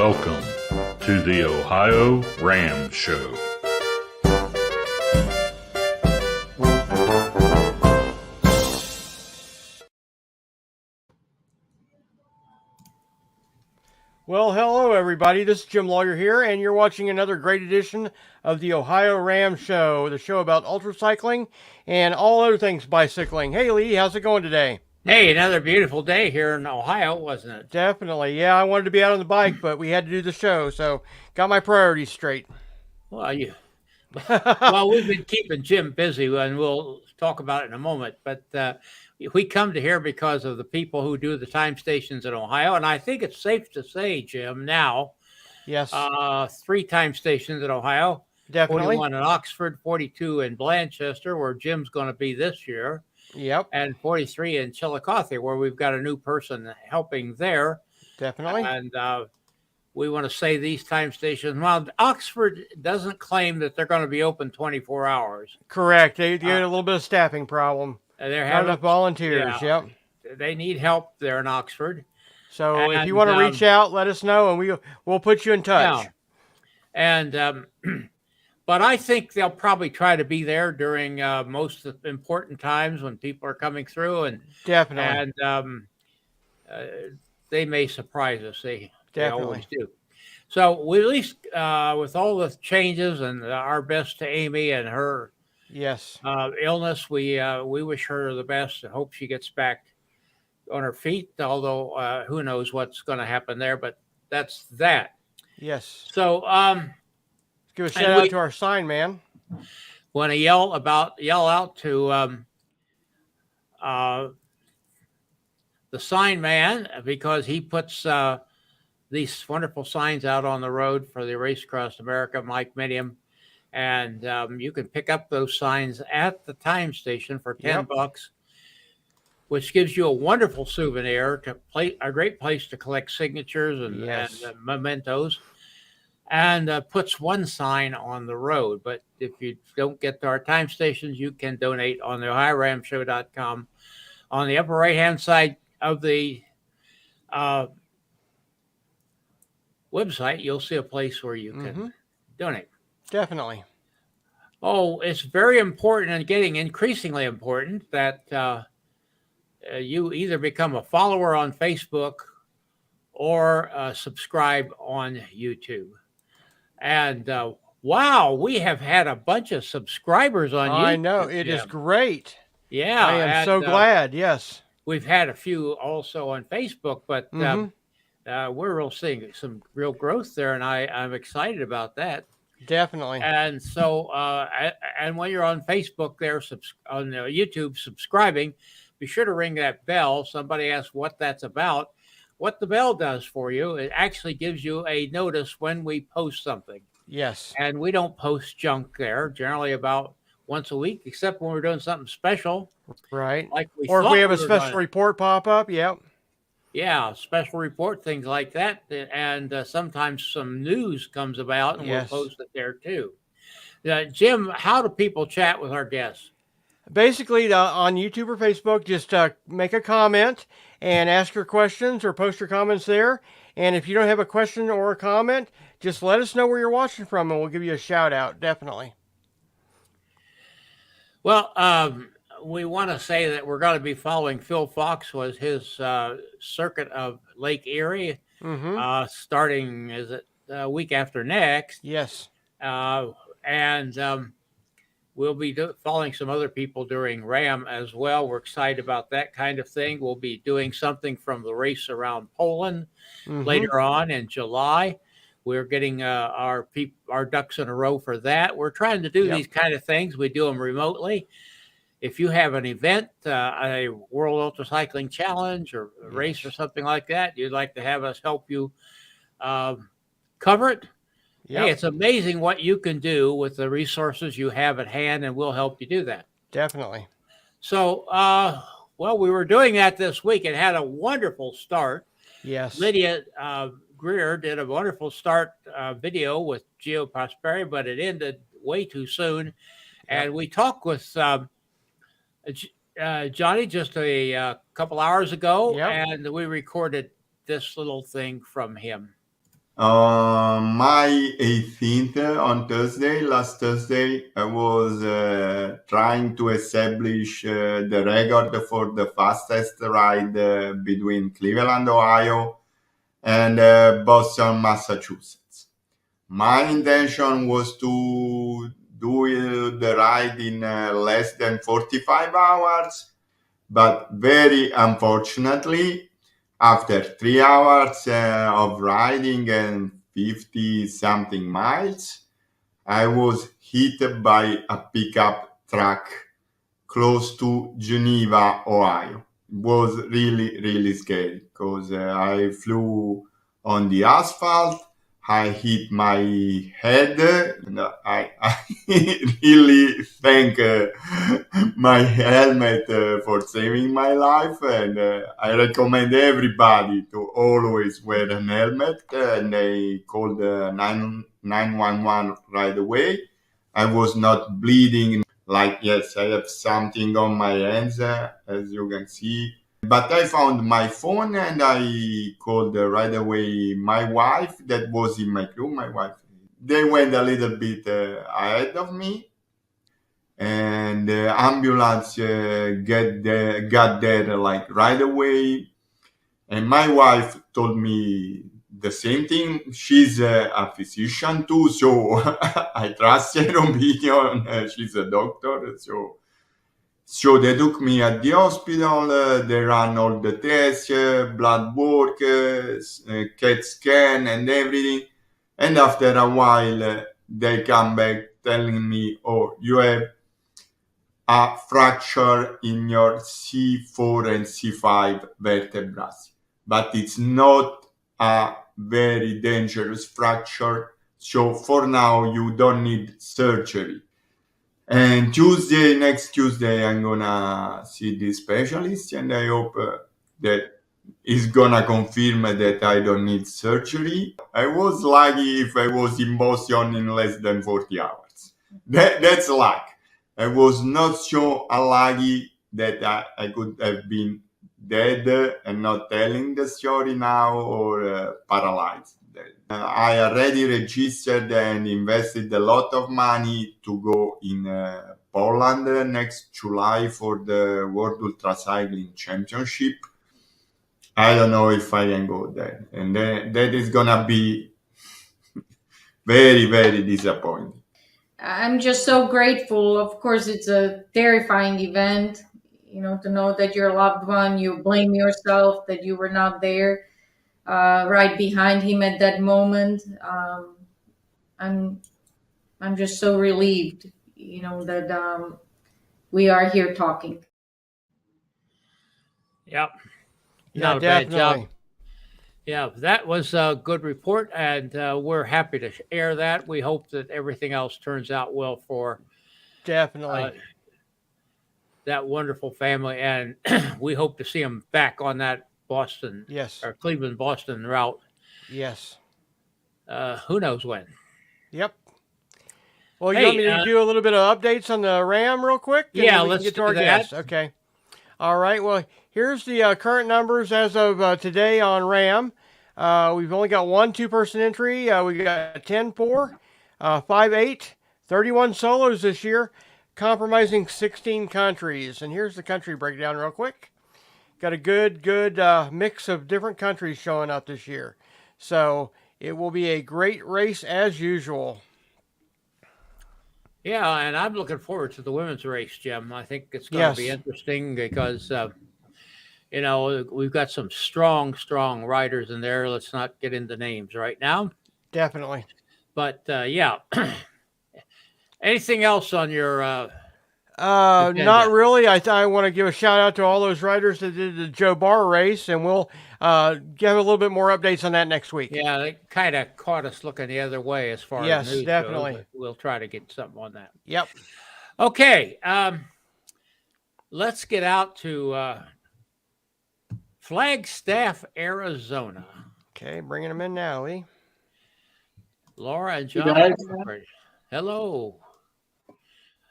Welcome to the OhioRAAM Show. Well, hello everybody. This is Jim Lawyer here, and you're watching another great edition of the OhioRAAM Show, the show about UltraCycling and all other things bicycling. Hey Lee, how's it going today? Hey, another beautiful day here in Ohio, wasn't it? Definitely. Yeah, I wanted to be out on the bike, but we had to do the show, so got my priorities straight. Well, we've been keeping Jim busy, and we'll talk about it in a moment. But we come to here because of the people who do the time stations in Ohio, and I think it's safe to say, Jim, now, Yes, 3 time stations in Ohio. definitely. 41 in Oxford, 42 in Blanchester, where Jim's going to be this year. Yep, And 43 in Chillicothe, where we've got a new person helping there. definitely. And we want to say these time stations. Well, Oxford doesn't claim that they're going to be open 24 hours. Correct. They had a little bit of staffing problem. They're Not having enough volunteers. yeah. Yep. They need help there in Oxford. So if And, you want to reach out, let us know, and we'll put you in touch. Yeah. And but I think they'll probably try to be there during most of the important times when people are coming through, and Definitely. they may surprise us. They always Definitely. do. So we at least, with all the changes, and our best to Amy and her Yes. illness, we wish her the best and hope she gets back on her feet. Although who knows what's going to happen there, but that's that. Yes. So Give a shout out to our sign man. want to yell out to the sign man, because he puts these wonderful signs out on the road for the Race Across America, Mike Minium. And you can pick up those signs at the time station for $10, which gives you a wonderful souvenir, a great place to collect signatures and mementos, and puts one sign on the road. But if you don't get to our time stations, you can donate on the OhioRAAMshow.com. On the upper right-hand side of the website, you'll see a place where you can donate. Definitely. Oh, it's very important and getting increasingly important that you either become a follower on Facebook or subscribe on YouTube. And wow, we have had a bunch of subscribers on YouTube. I know. It is great. Yeah. I am so glad. Yes. We've had a few also on Facebook, but we're seeing some real growth there, and I'm excited about that. Definitely. And so, and when you're on Facebook there, on YouTube subscribing, be sure to ring that bell. Somebody asked what that's about. What the bell does for you, it actually gives you a notice when we post something. Yes. And we don't post junk there, generally about once a week, except when we're doing something special. Right. Like or if we have a special report pop up. Yep. Yeah, special report, things like that. And sometimes some news comes about, and we'll post it there too. Jim, how do people chat with our guests? Basically, on YouTube or Facebook, just make a comment and ask your questions or post your comments there. And if you don't have a question or a comment, just let us know where you're watching from, and we'll give you a shout out. Definitely. Well, we want to say that we're going to be following Phil Fox was his circuit of Lake Erie, starting week after next. Yes. And we'll be following some other people during RAM as well. We're excited about that kind of thing. We'll be doing something from the race around Poland later on in July. We're getting our ducks in a row for that. We're trying to do these kind of things. We do them remotely. If you have an event, a World UltraCycling Challenge or a race or something like that, you'd like to have us help you cover it, hey, it's amazing what you can do with the resources you have at hand, and we'll help you do that. Definitely. So, well, we were doing that this week. It had a wonderful start. Yes. Lydia Greer did a wonderful start video with Geo Prosperity, but it ended way too soon. And we talked with Johnny just a couple hours ago, and we recorded this little thing from him. My 18th on Thursday, last Thursday, I was trying to establish the record for the fastest ride between Cleveland, Ohio, and Boston, Massachusetts. My intention was to do the ride in less than 45 hours, but very unfortunately, after 3 hours of riding and 50 something miles, I was hit by a pickup truck close to Geneva, Ohio. It was really, really scary because I flew on the asphalt. I hit my head. And I really thank my helmet for saving my life. And I recommend everybody to always wear an helmet. And they called 911 right away. I was not bleeding. Like, yes, I have something on my hands, as you can see. But I found my phone and I called right away my wife that was in my crew. My wife, they went a little bit ahead of me, and the ambulance got there like right away. And my wife told me the same thing. She's a physician too, so I trust her opinion. She's a doctor, so they took me at the hospital. They ran all the tests, blood work, CAT scan, and everything. And after a while, they come back telling me, "Oh, you have a fracture in your C4 and C5 vertebrae, but it's not a very dangerous fracture. So for now, you don't need surgery." And next Tuesday, I'm gonna see the specialist, and I hope that he's gonna confirm that I don't need surgery. I was lucky if I was in Boston in less than 40 hours. That's luck. I was not so unlucky that I could have been dead and not telling the story now, or paralyzed. I already registered and invested a lot of money to go in Poland next July for the World UltraCycling Championship. I don't know if I can go there, and that is gonna be very, very disappointing. I'm just so grateful. Of course, it's a terrifying event, to know that your loved one, you blame yourself that you were not there right behind him at that moment. I'm just so relieved, that we are here talking. Yep. Yeah, Not a bad definitely. job. Yeah, that was a good report, and we're happy to air that. We hope that everything else turns out well for Definitely. that wonderful family, and we hope to see them back on that Boston Yes. or Cleveland Boston route. Yes. Who knows when? Yep. Well, you Hey, want me to do a little bit of updates on the RAM real quick? And yeah, then we let's can get to do our that. guests. Okay. All right. Well, here's the current numbers as of today on RAM. We've only got one two-person entry. We got 10-4, 5-8, 31 solos this year, compromising 16 countries. And here's the country breakdown real quick. Got a good mix of different countries showing up this year. So it will be a great race as usual. Yeah, and I'm looking forward to the women's race, Jim. I think it's going to be interesting because, we've got some strong riders in there. Let's not get into names right now. Definitely. But, yeah. Anything else on your not really. I want to give a shout out to all those riders that did the Joe Barr race, and we'll give a little bit more updates on that next week. Yeah, it kind of caught us looking the other way as far as news definitely goes. We'll try to get something on that. Yep. Okay. Let's get out to Flagstaff, Arizona. Okay, bringing them in now, Lee. Laura and John. Hello.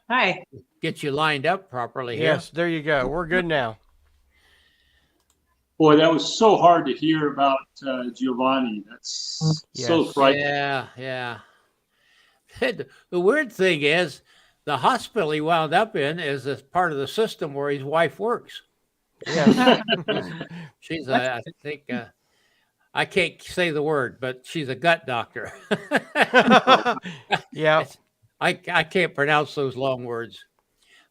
Hi. Get you lined up properly here. Yes, there you go. We're good now. Boy, that was so hard to hear about Giovanni. That's so Yes. frightening. Yeah. The weird thing is, the hospital he wound up in is a part of the system where his wife works. Yes. She's I think, I can't say the word, but she's a gut doctor. Yeah. I can't pronounce those long words,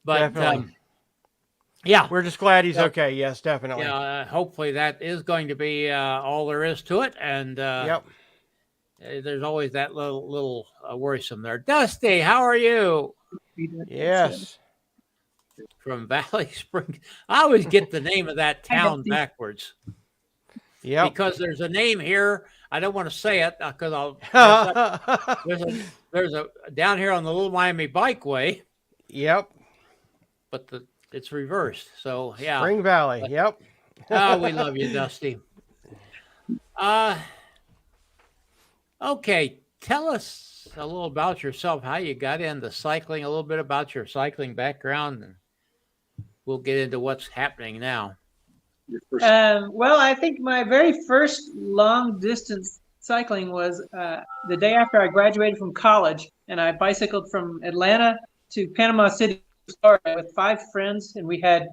but Definitely. yeah, We're just glad he's Yep. okay. Yes, definitely. yeah. Hopefully that is going to be all there is to it, and Yep. there's always that little worrisome there. Dusty, how are you? Yes. From Valley Springs. I always get the name of that town backwards Yep. because there's a name here. I don't want to say it because I'll. There's a down here on the Little Miami Bikeway, Yep. but it's reversed. So yeah. Spring Valley. Yep. Oh, we love you, Dusty. Okay, tell us a little about yourself, how you got into cycling, a little bit about your cycling background, and we'll get into what's happening now. Well, I think my very first long distance cycling was the day after I graduated from college, and I bicycled from Atlanta to Panama City, Florida with 5 friends, and we had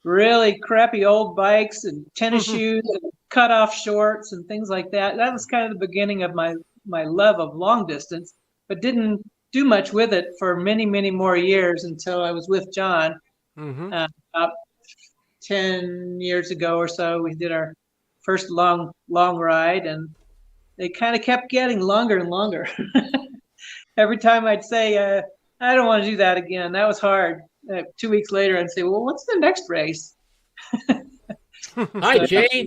really crappy old bikes and tennis shoes and cut-off shorts and things like that. That was kind of the beginning of my love of long distance, but didn't do much with it for many, many more years until I was with John. Mm-hmm. About 10 years ago or so, we did our first long ride, and they kind of kept getting longer and longer. Every time I'd say, I don't want to do that again. That was hard. 2 weeks later, I'd say, well, what's the next race? Hi, Jane.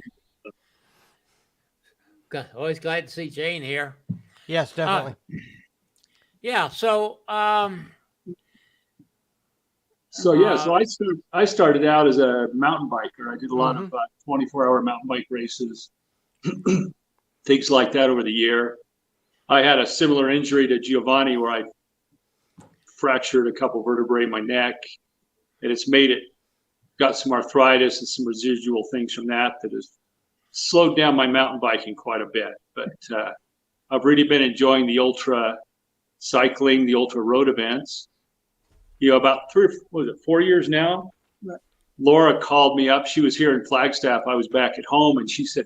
Always glad to see Jane here. Yes, definitely. Yeah. So, I started out as a mountain biker. I did a lot of 24-hour mountain bike races, things like that over the year. I had a similar injury to Giovanni where I fractured a couple vertebrae in my neck, and it's got some arthritis and some residual things from that has slowed down my mountain biking quite a bit. But I've really been enjoying the ultra cycling, the ultra road events. About 4 years now, Right. Laura called me up. She was here in Flagstaff. I was back at home, and she said,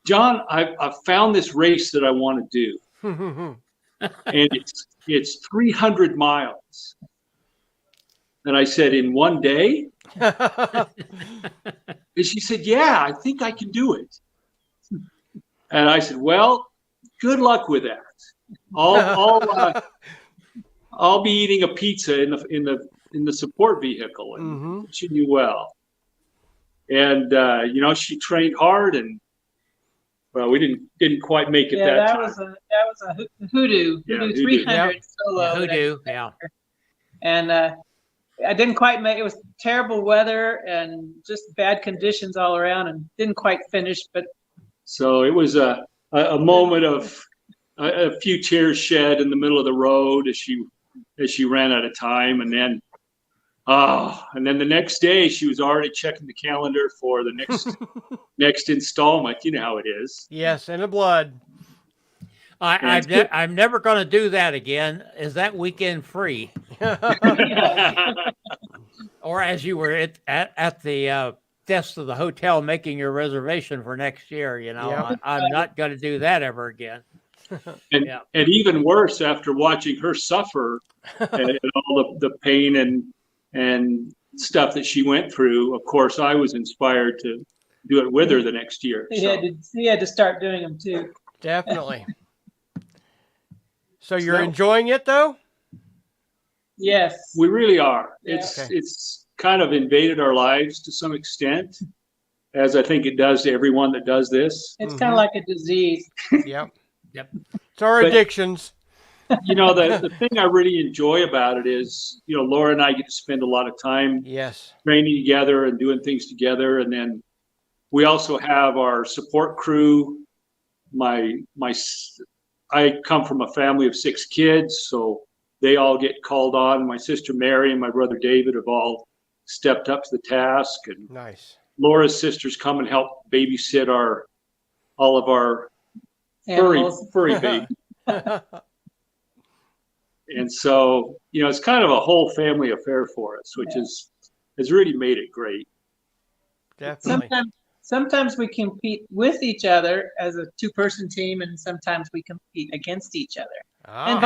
John, I've found this race that I want to do. And it's 300 miles. And I said, in one day? And she said, yeah, I think I can do it. And I said, well, good luck with that. I'll be eating a pizza in the support vehicle and wishing you well. And she trained hard, and well, we didn't quite make it that time. That was a hoodoo 300 solo. Hoodoo, yeah. And I didn't quite make it. Was terrible weather and just bad conditions all around, and didn't quite finish. But so it was a moment of a few tears shed in the middle of the road as she ran out of time, and then the next day she was already checking the calendar for the next installment. You know how it is. Yes, in the blood. I'm never going to do that again. Is that weekend free? Or as you were at the desk of the hotel making your reservation for next year, I'm not going to do that ever again. And even worse, after watching her suffer and all the pain and stuff that she went through, of course, I was inspired to do it with her the next year. He had to start doing them too. Definitely. So you're enjoying it, though? Yes. We really are. Yeah. It's kind of invaded our lives to some extent, as I think it does to everyone that does this. It's kind of like a disease. Yep. It's our addictions. The thing I really enjoy about it is, Laura and I get to spend a lot of time training together and doing things together. And then we also have our support crew. I come from a family of 6 kids, so they all get called on. My sister Mary and my brother David have all stepped up to the task. And nice. Laura's sisters come and help babysit all of our furry babies. And so, it's kind of a whole family affair for us, which has really made it great. Definitely. Sometimes we compete with each other as a 2-person team, and sometimes we compete against each other. And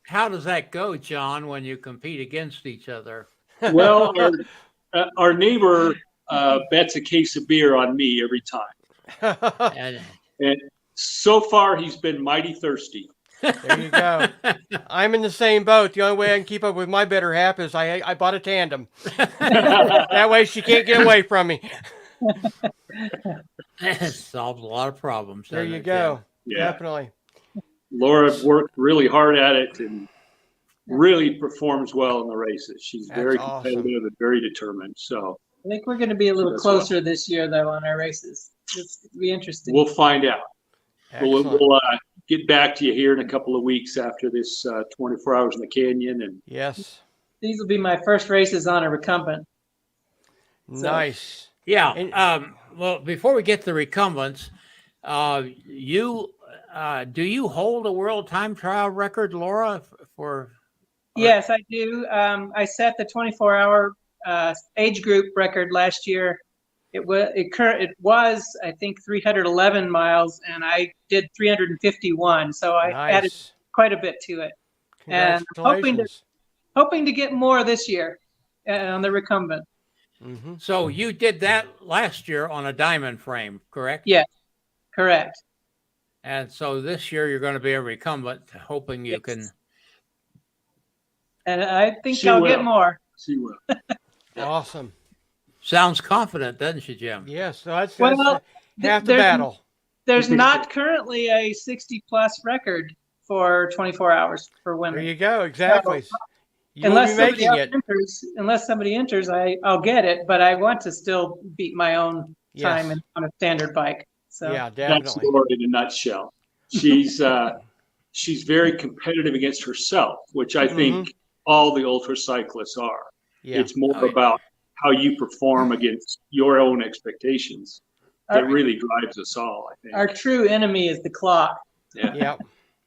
how does that go, John, when you compete against each other? Well, our neighbor bets a case of beer on me every time. And so far, he's been mighty thirsty. There you go. I'm in the same boat. The only way I can keep up with my better half is I bought a tandem. That way she can't get away from me. It solves a lot of problems. There you go. Yeah. Definitely. Laura worked really hard at it and really performs well in the races. She's very competitive and very determined. So I think we're going to be a little closer this year, though, on our races. It's going to be interesting. We'll find out. Excellent. We'll get back to you here in a couple of weeks after this 24 hours in the canyon. And yes, these will be my first races on a recumbent. Nice. Yeah. Well, before we get to the recumbents, do you hold a world time trial record, Laura? Yes, I do. I set the 24-hour age group record last year. It was I think 311 miles, and I did 351. So I added quite a bit to it, and hoping to get more this year on the recumbent. Mm-hmm. So you did that last year on a diamond frame, correct? Yeah, correct. And so this year you're going to be a recumbent, hoping you can. And I think I'll get more. She will. Awesome. Sounds confident, doesn't she, Jim? Yes. So that's half the battle. There's not currently a 60-plus record for 24 hours for women. There you go. Exactly. So, unless somebody enters, I'll get it. But I want to still beat my own time on a standard bike. So yeah, definitely. That's Laura in a nutshell. She's very competitive against herself, which I think all the ultra cyclists are. Yeah. It's more about how you perform against your own expectations that really drives us all, I think. Our true enemy is the clock. Yeah. Yep.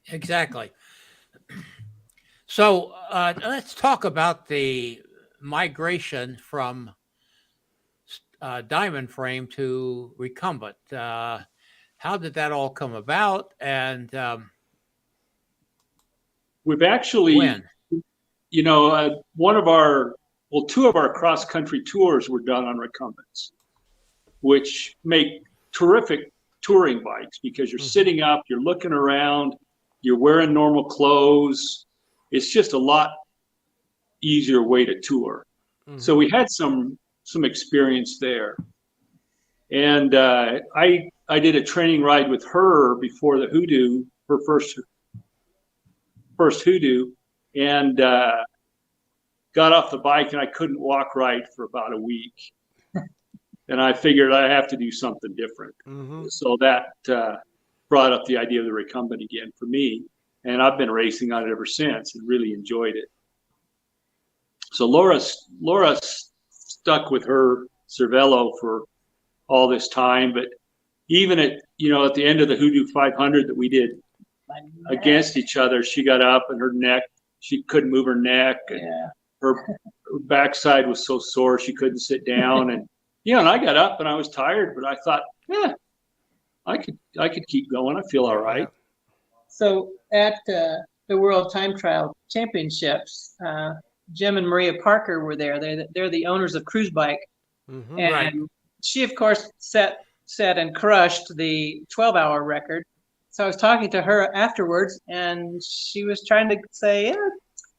Exactly. So let's talk about the migration from diamond frame to recumbent. How did that all come about? And we've actually, when? Two of our cross-country tours were done on recumbents, which make terrific touring bikes because you're sitting up, you're looking around, you're wearing normal clothes. It's just a lot easier way to tour. Mm-hmm. So we had some experience there. And I did a training ride with her before the Hoodoo, her first Hoodoo, and got off the bike and I couldn't walk right for about a week. And I figured I have to do something different. Mm-hmm. So that brought up the idea of the recumbent again for me. And I've been racing on it ever since and really enjoyed it. So Laura stuck with her Cervelo for all this time, but even at the end of the Hoodoo 500 that we did against each other, she got up and her neck, she couldn't move her neck. And her backside was so sore she couldn't sit down. And and I got up and I was tired, but I thought, I could keep going. I feel all right. So at the World Time Trial Championships, Jim and Maria Parker were there. They're the owners of Cruise Bike. Mm-hmm. And she, of course, set and crushed the 12-hour record. So I was talking to her afterwards, and she was trying to say,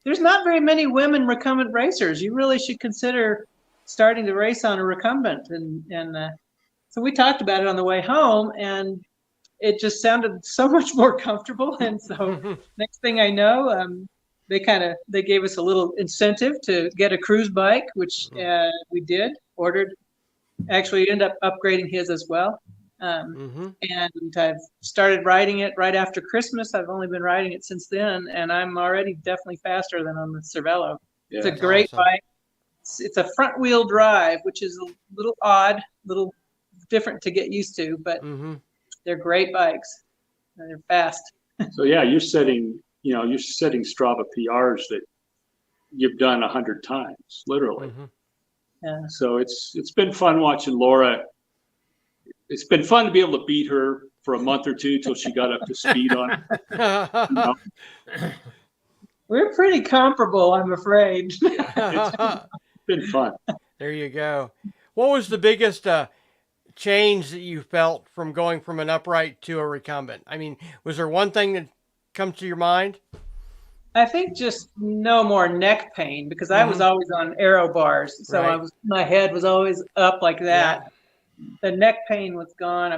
there's not very many women recumbent racers. You really should consider starting to race on a recumbent. And so we talked about it on the way home, and it just sounded so much more comfortable. And so next thing I know, they gave us a little incentive to get a cruise bike, which we did, ordered. Actually ended up upgrading his as well. And I've started riding it right after Christmas. I've only been riding it since then, and I'm already definitely faster than on the Cervelo. It's a great bike. it's a front wheel drive, which is a little odd, little different to get used to, but they're great bikes. They're fast. So yeah, you're setting Strava PRs that you've done 100 times, literally. Yeah. So it's been fun watching Laura. It's been fun to be able to beat her for a month or two till she got up to speed on it. We're pretty comparable, I'm afraid. It's been fun. There you go. What was the biggest change that you felt from going from an upright to a recumbent? I mean, was there one thing that comes to your mind? I think just no more neck pain, because I was always on aero bars, so my head was always up like that. Yeah. The neck pain was gone.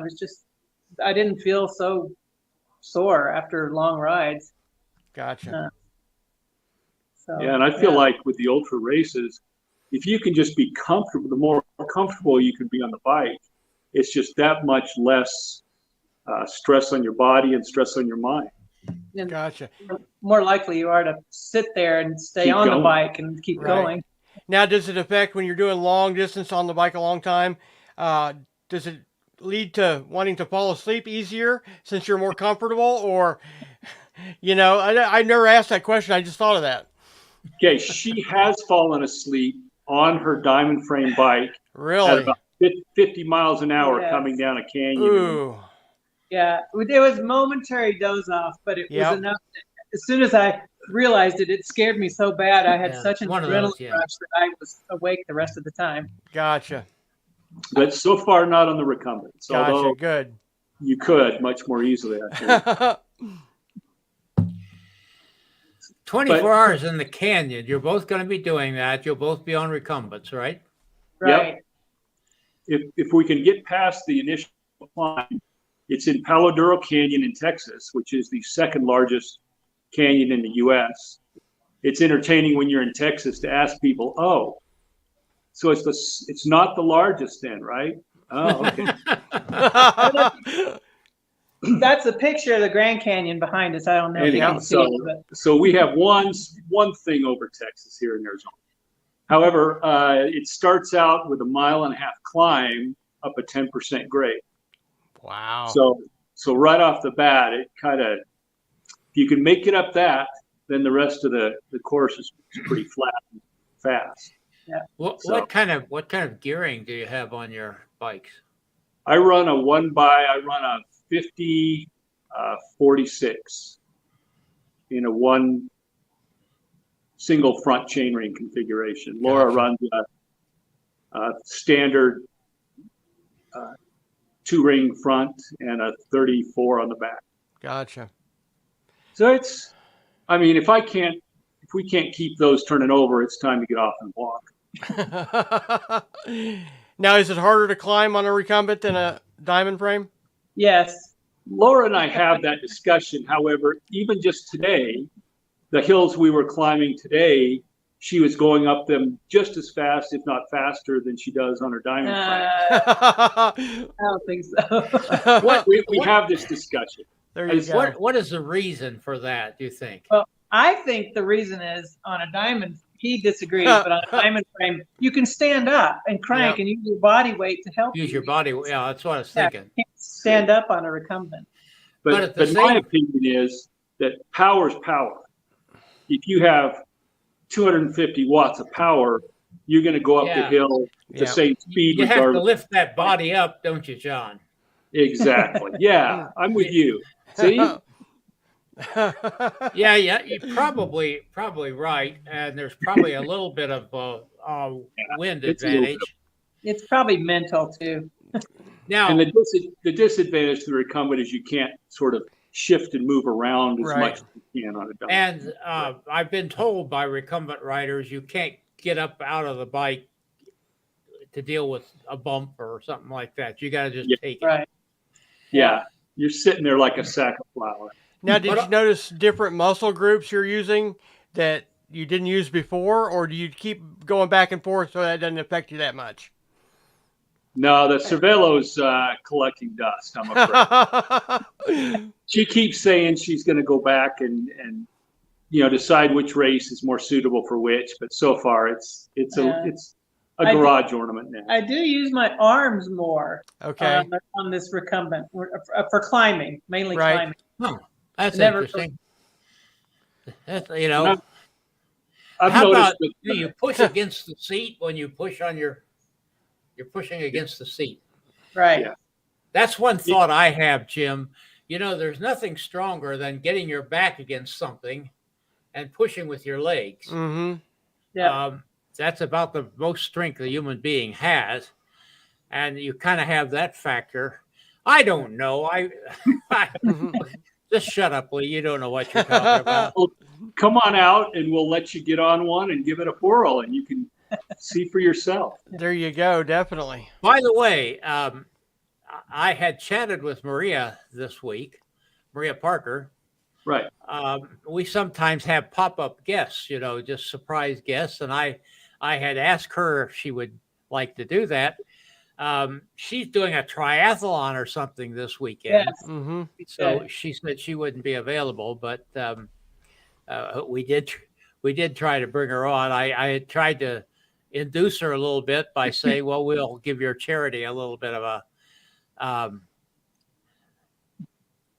I didn't feel so sore after long rides. Gotcha. Yeah, and I feel like with the ultra races, if you can just be comfortable, the more comfortable you can be on the bike, it's just that much less stress on your body and stress on your mind. And gotcha. More likely you are to sit there and stay on the bike and keep going. Now, does it affect when you're doing long distance on the bike a long time? Does it lead to wanting to fall asleep easier since you're more comfortable? Or, I never asked that question. I just thought of that. Okay, she has fallen asleep on her diamond frame bike. Really? At about 50 miles an hour coming down a canyon. Ooh. Yeah, it was momentary doze off, but it was enough. As soon as I realized it, it scared me so bad. I had such an adrenaline rush that I was awake the rest of the time. Gotcha. But so far, not on the recumbents. Gotcha, although good. You could much more easily, I think. 24 hours in the canyon. You're both going to be doing that. You'll both be on recumbents, right? Right. Yep. If we can get past the initial climb, it's in Palo Duro Canyon in Texas, which is the second largest canyon in the U.S. It's entertaining when you're in Texas to ask people, "Oh, so it's not the largest then, right?" Oh, okay. That's a picture of the Grand Canyon behind us. I don't know if you can see it. But. So we have one thing over Texas here in Arizona. However, it starts out with a 1.5 mile climb up a 10% grade. Wow. So right off the bat, it kind of, if you can make it up that, then the rest of the course is pretty flat and fast. Yeah. What kind of gearing do you have on your bikes? I run a 50 46 in a one single front chainring configuration. Laura runs a standard 2-ring front and a 34 on the back. Gotcha. So if we can't keep those turning over, it's time to get off and walk. Now, is it harder to climb on a recumbent than a diamond frame? Yes. Laura and I have that discussion. However, even just today, the hills we were climbing today, she was going up them just as fast, if not faster, than she does on her diamond frame. I don't think so. We have this discussion. There you go. What is the reason for that, do you think? Well, I think the reason is on a diamond, he disagrees, but on a diamond frame, you can stand up and crank and use your body weight to help you. Use your body weight. Yeah, that's what I was thinking. You can't stand up on a recumbent. But my opinion is that power is power. If you have 250 watts of power, you're going to go up the hill at the same speed. You have to lift that body up, don't you, John? Exactly. Yeah, I'm with you. See? Yeah, you're probably right, and there's probably a little bit of wind advantage. It's probably mental too. Now, and the disadvantage to the recumbent is you can't sort of shift and move around as much as you can on a diamond. And I've been told by recumbent riders you can't get up out of the bike to deal with a bump or something like that. You got to just take it. Right. Yeah, you're sitting there like a sack of flour. Now, did you notice different muscle groups you're using that you didn't use before, or do you keep going back and forth so that doesn't affect you that much? No, the Cervelo's collecting dust, I'm afraid. She keeps saying she's going to go back and decide which race is more suitable for which. But so far, it's a garage ornament now. I do use my arms more. Okay. On this recumbent for climbing, mainly Right. climbing. Huh. That's Never- interesting. That's, I've how noticed about do you push against the seat when you push on you're pushing against the seat? Right. Yeah. That's one thought I have, Jim. There's nothing stronger than getting your back against something and pushing with your legs. Mm-hmm. Yeah. That's about the most strength a human being has. And you kind of have that factor. I don't know. I just shut up, Lee. You don't know what you're talking about. Well, come on out and we'll let you get on one and give it a whirl and you can see for yourself. There you go. Definitely. By the way, I had chatted with Maria this week, Maria Parker. Right. We sometimes have pop-up guests, just surprise guests. And I had asked her if she would like to do that. She's doing a triathlon or something this weekend. Yes. Mm-hmm. So she said she wouldn't be available, but we did try to bring her on. I had tried to induce her a little bit by saying, well, we'll give your charity a little bit of a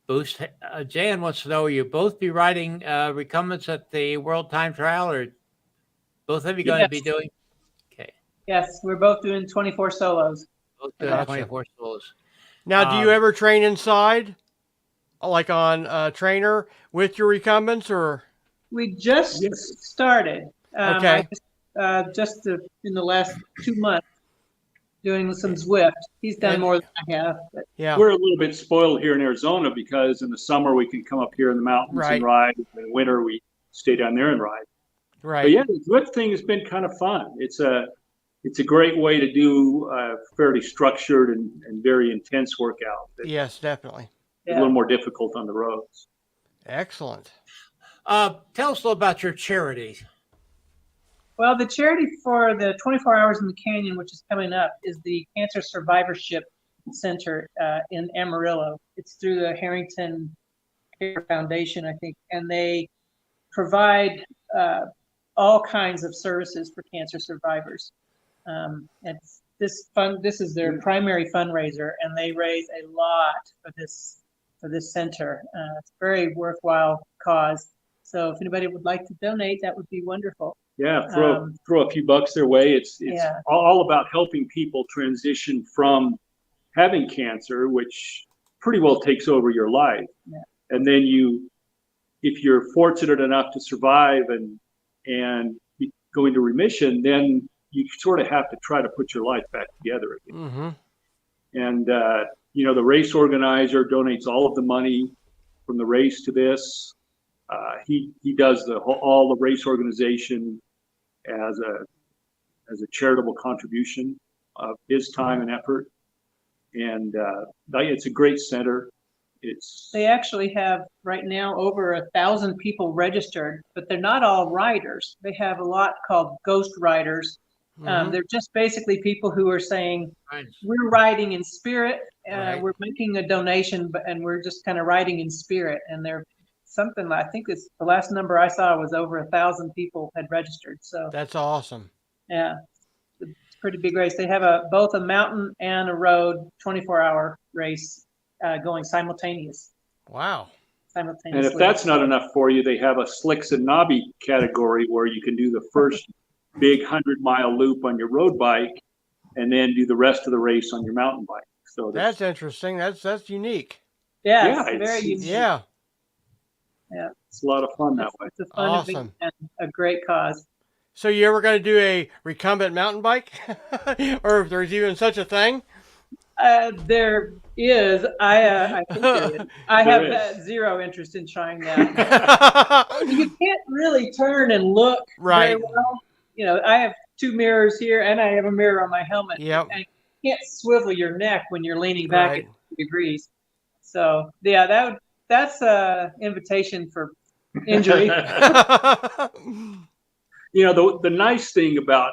boost. Jan wants to know, will you both be riding recumbents at the World Time Trial, or both of you going to be doing? Okay. Yes, we're both doing 24 solos. Both doing Gotcha. 24 solos. Now, do you ever train inside, like on a trainer with your recumbents, or? We just started. Okay. Just in the last 2 months, doing some Zwift. He's done more than I have. But Yeah. We're a little bit spoiled here in Arizona because in the summer we can come up here in the mountains Right. and ride. In the winter we stay down there and ride. Right. But yeah, the Zwift thing has been kind of fun. It's a great way to do a fairly structured and very intense workout. It's Yes, definitely. a little more difficult on the roads. Excellent. Tell us a little about your charity. Well, the charity for the 24 Hours in the Canyon, which is coming up, is the Cancer Survivorship Center in Amarillo. It's through the Harrington Care Foundation, I think, and they provide all kinds of services for cancer survivors. This is their primary fundraiser, and they raise a lot for this center. It's a very worthwhile cause. So if anybody would like to donate, that would be wonderful. Yeah, throw a few bucks their way. It's all about helping people transition from having cancer, which pretty well takes over your life. Yeah. And then if you're fortunate enough to survive and go into remission, then you sort of have to try to put your life back together again. Mm-hmm. And the race organizer donates all of the money from the race to this. He does all the race organization as a charitable contribution of his time and effort, and it's a great center. They actually have right now over 1,000 people registered, but they're not all riders. They have a lot called ghost riders. They're just basically people who are saying, we're riding in spirit, we're making a donation, and we're just kind of riding in spirit. And they're something, I think it's the last number I saw was over 1,000 people had registered. So That's awesome. yeah, it's a pretty big race. They have both a mountain and a road 24-hour race going simultaneous. Wow. Simultaneously. And if that's not enough for you, they have a slicks and knobby category where you can do the first big 100-mile loop on your road bike and then do the rest of the race on your mountain bike. So That's interesting. That's unique. Yeah, it's very unique. Yeah. Yeah, it's a lot of fun that way. It's a fun Awesome. event and a great cause. So you ever going to do a recumbent mountain bike? Or if there's even such a thing? There is. I think there is. I have zero interest in trying that. You can't really turn and look very well. I have 2 mirrors here, and I have a mirror on my helmet. Yep. And you can't swivel your neck when you're leaning back at 2 degrees. So yeah, that's a invitation for injury. The nice thing about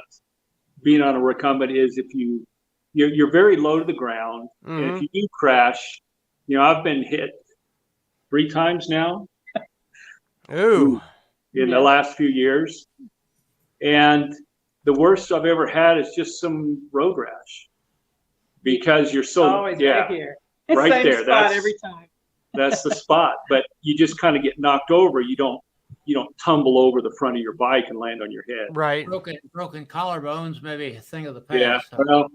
being on a recumbent is if you're very low to the ground, and if you do crash, I've been hit 3 times now. Ooh. in the last few years. And the worst I've ever had is just some road rash, because you're so Always right here. It's right same there. Spot every time. That's the spot. But you just kind of get knocked over. You don't tumble over the front of your bike and land on your head. Right. Broken collarbones, maybe a thing of the past. Yeah. Well,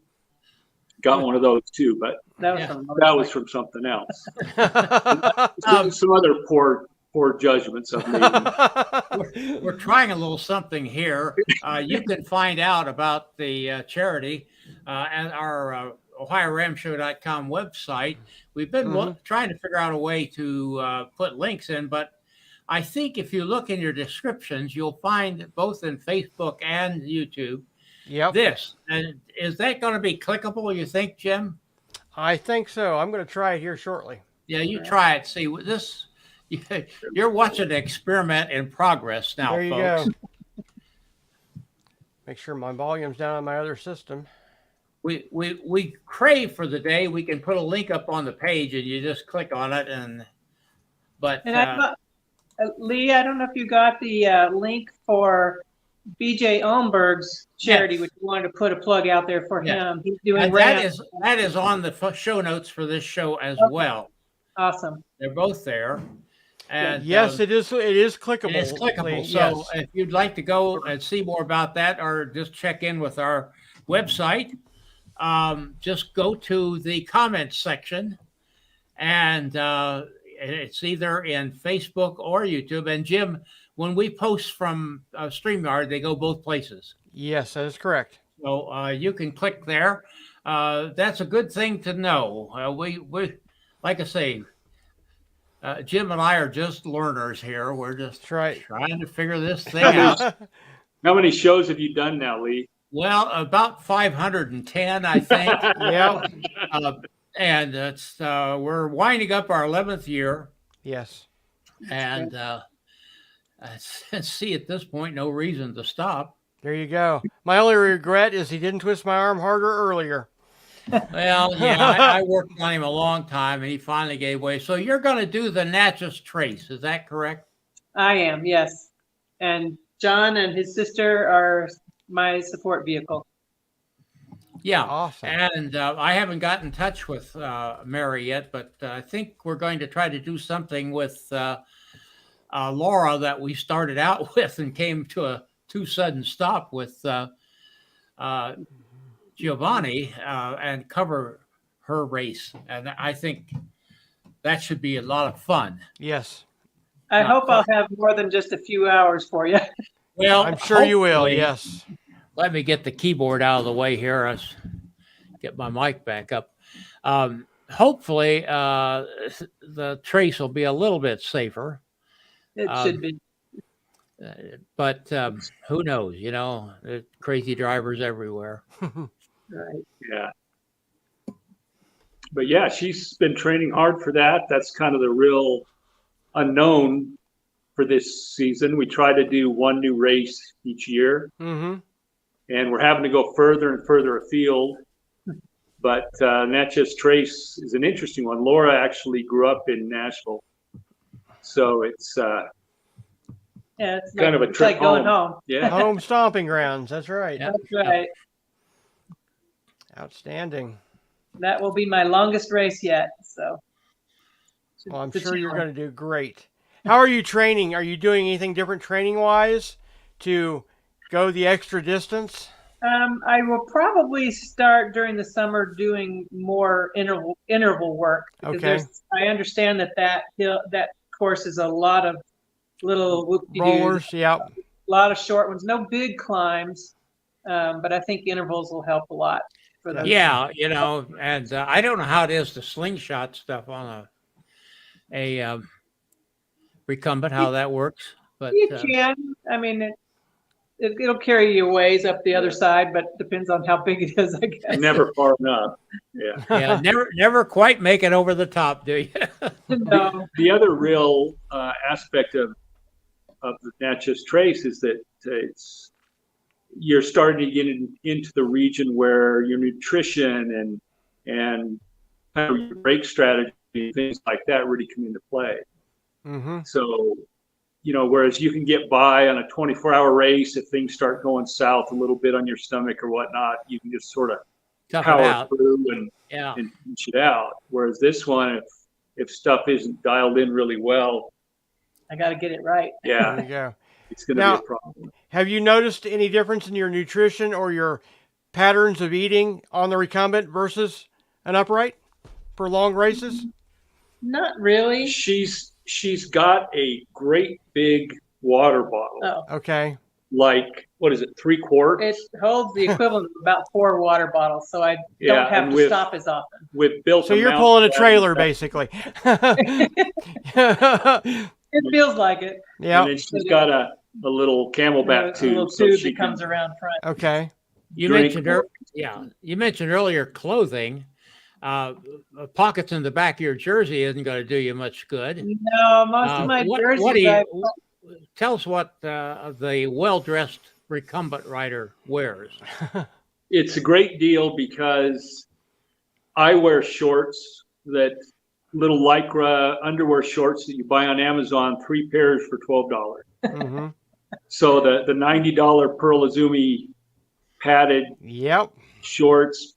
got one of those too, but that was from something else. Some other poor judgments I've made. We're trying a little something here. You can find out about the charity at our OhioRAAMshow.com website. We've been trying to figure out a way to put links in, but I think if you look in your descriptions, you'll find both in Facebook and YouTube this. And is that going to be clickable, you think, Jim? I think so. I'm going to try it here shortly. Yeah, you try it. See, this you're watching an experiment in progress now, there you folks. Go. Make sure my volume's down on my other system. We crave for the day we can put a link up on the page and you just click on it Lee, I don't know if you got the link for BJ Olmberg's charity, which we wanted to put a plug out there for him. He's doing that is on the show notes for this show as well. Awesome. They're both there. And yes, it is clickable. It is clickable. So if you'd like to go and see more about that, or just check in with our website, just go to the comments section, and it's either in Facebook or YouTube. And Jim, when we post from StreamYard, they go both places. Yes, that is correct. So you can click there. That's a good thing to know. We like I say, Jim and I are just learners here. We're just trying to figure this thing out. How many shows have you done now, Lee? Well, about 510, I think. Yeah. And it's we're winding up our 11th year. Yes. And I see at this point no reason to stop. There you go. My only regret is he didn't twist my arm harder earlier. Well, yeah, I worked on him a long time, and he finally gave way. So you're going to do the Natchez Trace, is that correct? I am, yes. And John and his sister are my support vehicle. Yeah, awesome. And I haven't gotten in touch with Mary yet, but I think we're going to try to do something with Laura that we started out with and came to a too sudden stop with Giovanni and cover her race. And I think that should be a lot of fun. Yes. I hope I'll have more than just a few hours for you. Well, I'm sure you will. Yes. Let me get the keyboard out of the way here. Let's get my mic back up. Hopefully, the trace will be a little bit safer. It should be. But who knows? You know, there's crazy drivers everywhere. Right. Yeah. But yeah, she's been training hard for that. That's kind of the real unknown for this season. We try to do one new race each year. Mm-hmm. And we're having to go further and further afield. But Natchez Trace is an interesting one. Laura actually grew up in Nashville. So it's it's kind of a trip like going home. Yeah. Home stomping grounds. That's right. Yeah. That's right. Outstanding. That will be my longest race yet. So. Well, I'm sure you're going to do great. How are you training? Are you doing anything different training-wise to go the extra distance? I will probably start during the summer doing more interval work. Okay. I understand that course is a lot of little rollers. Yeah. A lot of short ones. No big climbs, but I think intervals will help a lot for those. Yeah, you know, and I don't know how it is to slingshot stuff on a recumbent, how that works. But you can. I mean, it'll carry you a ways up the other side, but depends on how big it is, I guess. Never far enough. Yeah. Yeah, never quite make it over the top, do you? No. The other real aspect of the Natchez Trace is that you're starting to get into the region where your nutrition and kind of your brake strategy, things like that really come into play. Mm-hmm. So whereas you can get by on a 24-hour race, if things start going south a little bit on your stomach or whatnot, you can just sort of Tough it power out. through and Yeah. finish it out. Whereas this one, if stuff isn't dialed in really well, I got to get it right. There yeah, you go. it's going to Now- be a problem. Have you noticed any difference in your nutrition or your patterns of eating on the recumbent versus an upright for long races? Not really. She's got a great big water bottle, Oh, Okay. like what is it, 3 quarts? it holds the equivalent of about 4 water bottles, so I Yeah, don't have and to stop as often. with built. So you're amount pulling a of trailer, that. basically. It feels like it. And Yeah. then she's got a little camelback A tube, little so tube she that comes can. around front. Okay. You Drink mentioned, more. you mentioned earlier clothing. Pockets in the back of your jersey isn't going to do you much good. No, most of my jerseys. What do I- you, tell us what the well-dressed recumbent rider wears. It's a great deal because I wear shorts, that little lycra underwear shorts that you buy on Amazon, 3 pairs for $12. hmm So the $90 Pearl Izumi padded Yep. shorts.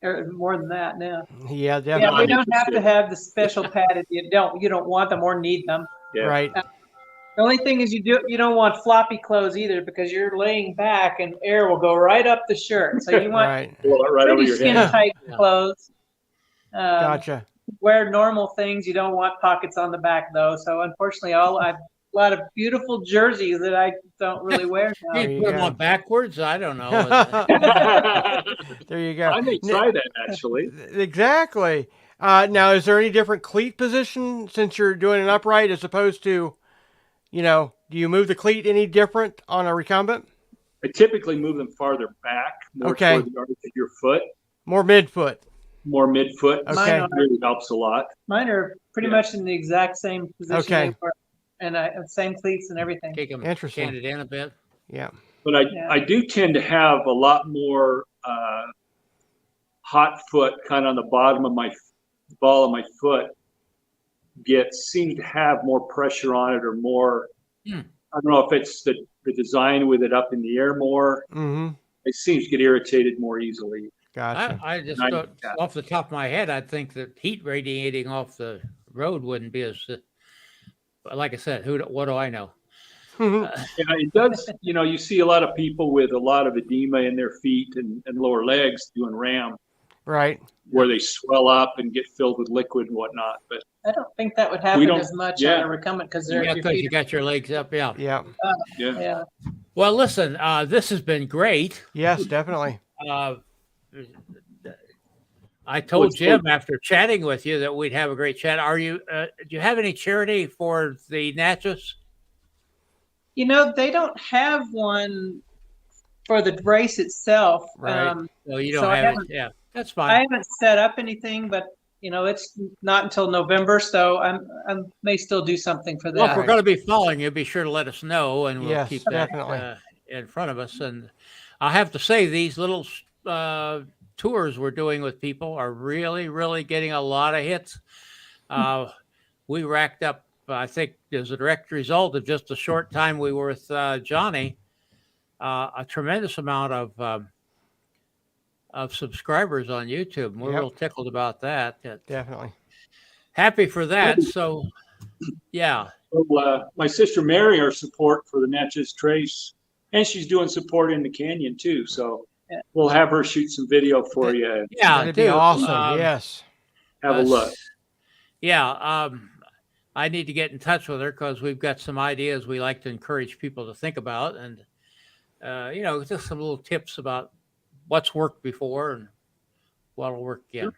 or more than that now. Yeah, Yeah, definitely. we don't have to have the special padded. You don't want them or need them. Yeah. Right. The only thing is you don't want floppy clothes either, because you're laying back and air will go right up the shirt. So you want Right. Blow it right over pretty your skin head. tight Yeah. clothes. Gotcha. Wear normal things. You don't want pockets on the back though. So unfortunately, I've a lot of beautiful jerseys that I don't really wear now. There You you put them go. on backwards? I don't know. There you go. I may try that actually. Exactly. Now, is there any different cleat position since you're doing an upright as opposed to, do you move the cleat any different on a recumbent? I typically move them farther back, more Okay. toward the arch of your foot, More midfoot. more midfoot. Okay. Mine are, Really helps a lot. mine are pretty Yeah. much in the exact same position. Okay. They were, and same cleats and everything. Take them, Interesting. can it in a bit. Yeah. But I, Yeah. I do tend to have a lot more hot foot kind of on the bottom of my ball of my foot. Seem to have more pressure on it or more. Hmm. I don't know if it's the design with it up in the air more. Mm-hmm. It seems to get irritated more easily. Gotcha. I just I- thought, yeah. off the top of my head, I'd think that heat radiating off the road wouldn't be as. But like I said, what do I know? Yeah, it does. You see a lot of people with a lot of edema in their feet and lower legs doing RAM, Right. where they swell up and get filled with liquid and whatnot. But I don't think that would happen don't- as much yeah. on a recumbent because Yeah, your because you feet. got your legs up. Yeah. Yeah. yeah, Yeah. Well, listen, this has been great. Yes, definitely. I told What's Jim after chatting with you that we'd have a great chat. Are you? Do you have any charity for the Natchez? They don't have one for the race itself. Right. No, you don't So I have it. haven't- Yeah, that's I fine. haven't set up anything, but it's not until November, so I may still do something for Well, if that. we're going to be following you, be sure to let us know, and we'll Yes, keep that definitely. in front of us. And I have to say, these little tours we're doing with people are really, really getting a lot of hits. We racked up, I think, as a direct result of just a short time we were with Johnny, a tremendous amount of subscribers on YouTube. And we're Yep. real tickled about that. Definitely. Happy for that. So, yeah. So, my sister Mary, our support for the Natchez Trace, and she's doing support in the canyon too. So Yeah. we'll have her shoot some video for you. And Yeah, That'd be dude, awesome. Yes. have a look. Yeah, I need to get in touch with her because we've got some ideas we like to encourage people to think about, and just some little tips about what's worked before and what'll work again.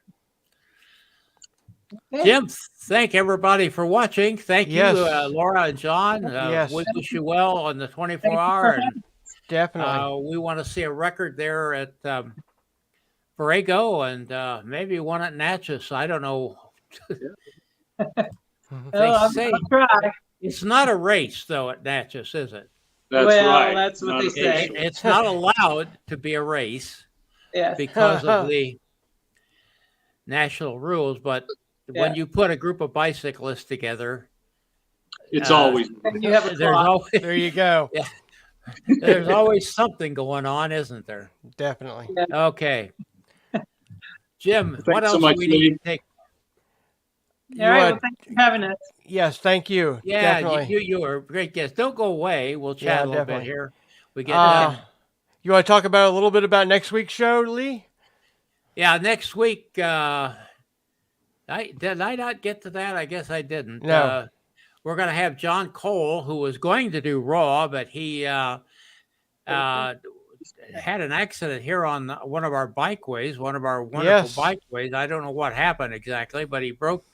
Okay. Jim, thank everybody for watching. Thank you, Yes. Laura and John. Yes. We wish you well on the 24-hour, and Definitely. we want to see a record there at Borrego and maybe one at Natchez. I don't know. I'll try. It's not a race, though, at Natchez, is it? That's Well, right. that's what Not they say. official. It's not allowed to be a race Yes. because of the national rules. But when Yeah. you put a group of bicyclists together, It's always. And you have a there's clock. always There you go. yeah, there's always something going on, isn't there? Definitely. Okay, Jim, Thanks what else so much, do we need Lee. to take? All right. Well, thanks for having us. Yes, thank you. Yeah, Definitely. you were a great guest. Don't go away. We'll chat Yeah, a little definitely. bit here. We get You want to talk about a little bit about next week's show, Lee? yeah, next week. Did I not get to that? I guess I didn't. No. We're going to have John Cole, who was going to do Raw, but he had an accident here on one of our bikeways, one of our wonderful bikeways. I don't know what happened exactly, but he broke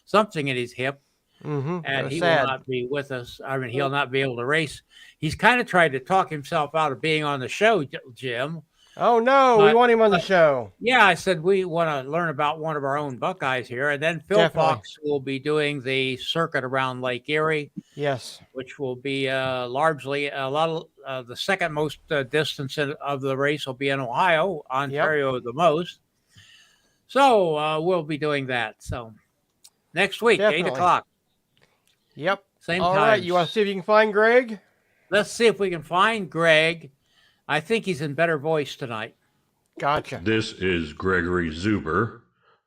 something in his hip, and he will not be with us. I mean, he'll not be able to race. He's kind of tried to talk himself out of being on the show, Jim. Oh, no, we want him on the show. Yeah, I said we want to learn about one of our own Buckeyes here. And then Phil Fox will be doing the circuit around Lake Erie. Yes. Which will be largely a lot of the second most distance of the race will be in Ohio, Ontario the most. So we'll be doing that. So next week, 8 o'clock. Yep. Same All time. right. You want to see if you can find Greg? Let's see if we can find Greg. I think he's in better voice tonight. Gotcha. This is Gregory Zuber,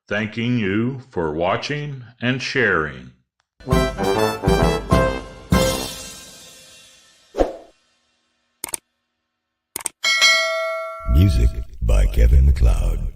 thanking you for watching and sharing. Music by Kevin MacLeod.